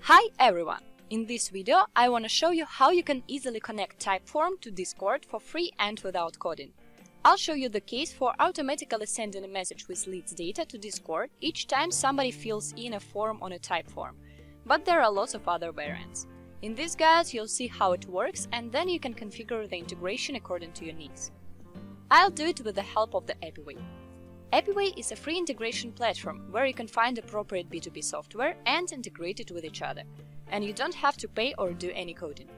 Hi everyone! In this video I want to show you how you can easily connect Typeform to Discord for free and without coding. I'll show you the case for automatically sending a message with leads data to Discord each time somebody fills in a form on a Typeform, but there are lots of other variants. In this guide you'll see how it works and then you can configure the integration according to your needs. I'll do it with the help of the Apiway. Apiway is a free integration platform where you can find appropriate B2B software and integrate it with each other, and you don't have to pay or do any coding.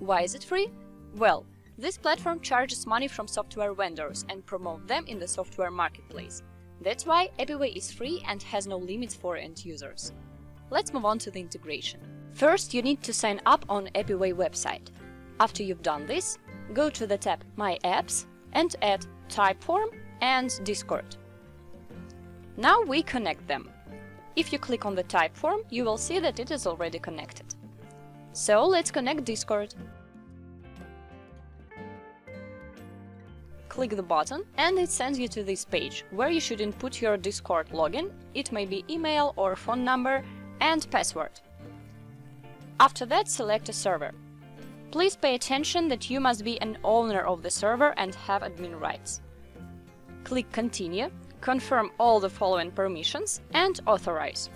Why is it free? Well, this platform charges money from software vendors and promotes them in the software marketplace. That's why Apiway is free and has no limits for end users. Let's move on to the integration. First, you need to sign up on Apiway website. After you've done this, go to the tab My Apps and add Typeform and Discord. Now we connect them. If you click on the Typeform, you will see that it is already connected. So let's connect Discord. Click the button and it sends you to this page, where you should input your Discord login, it may be email or phone number, and password. After that, select a server. Please pay attention that you must be an owner of the server and have admin rights. Click Continue, confirm all the following permissions and authorize.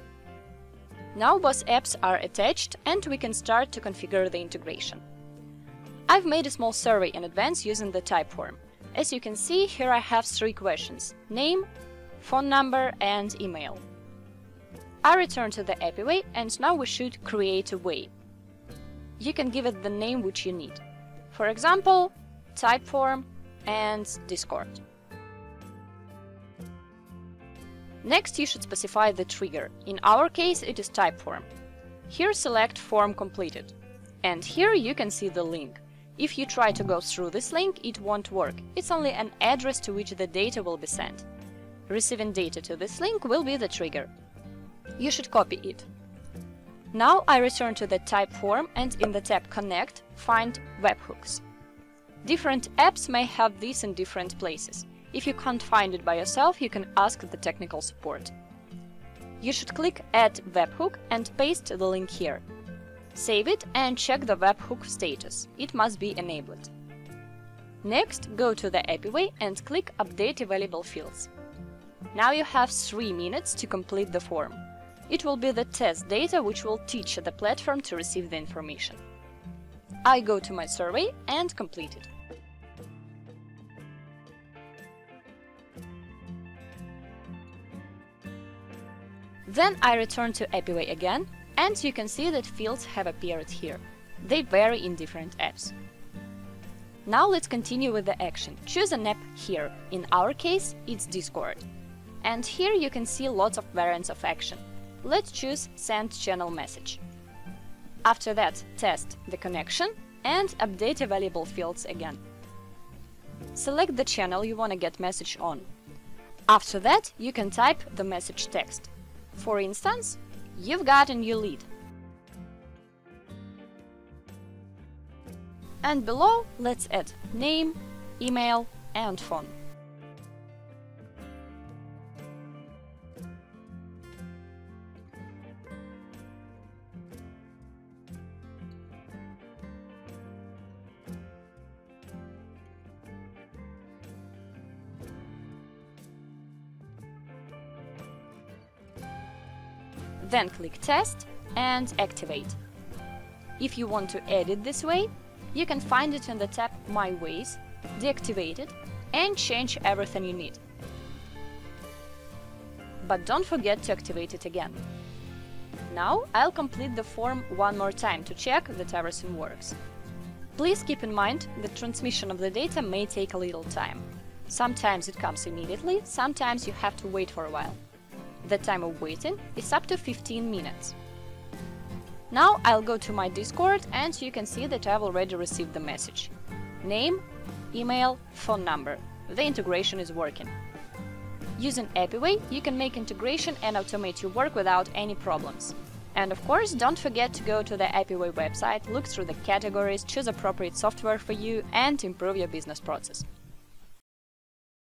Now both apps are attached and we can start to configure the integration. I've made a small survey in advance using the Typeform. As you can see, here I have 3 questions: name, phone number and email. I return to the Apiway and now we should create a way. You can give it the name which you need. For example, Typeform and Discord. Next, you should specify the trigger. In our case, it is Typeform. Here select Form completed. And here you can see the link. If you try to go through this link, it won't work. It's only an address to which the data will be sent. Receiving data to this link will be the trigger. You should copy it. Now I return to the Typeform and in the tab Connect, find webhooks. Different apps may have this in different places. If you can't find it by yourself, you can ask the technical support. You should click Add webhook and paste the link here. Save it and check the webhook status. It must be enabled. Next, go to the Apiway and click Update available fields. Now you have 3 minutes to complete the form. It will be the test data which will teach the platform to receive the information. I go to my survey and complete it. Then I return to Apiway again, and you can see that fields have appeared here. They vary in different apps. Now let's continue with the action. Choose an app here. In our case, it's Discord. And here you can see lots of variants of action. Let's choose Send Channel Message. After that, test the connection and update available fields again. Select the channel you want to get message on. After that, you can type the message text. For instance, you've got a new lead. And below, let's add name, email and phone. Then click Test and Activate. If you want to edit this way, you can find it in the tab My Ways, deactivate it and change everything you need. But don't forget to activate it again. Now I'll complete the form one more time to check that everything works. Please keep in mind that transmission of the data may take a little time. Sometimes it comes immediately, sometimes you have to wait for a while. The time of waiting is up to 15 minutes. Now I'll go to my Discord and you can see that I've already received the message. Name, email, phone number. The integration is working. Using Apiway, you can make integration and automate your work without any problems. And of course, don't forget to go to the Apiway website, look through the categories, choose appropriate software for you and improve your business process.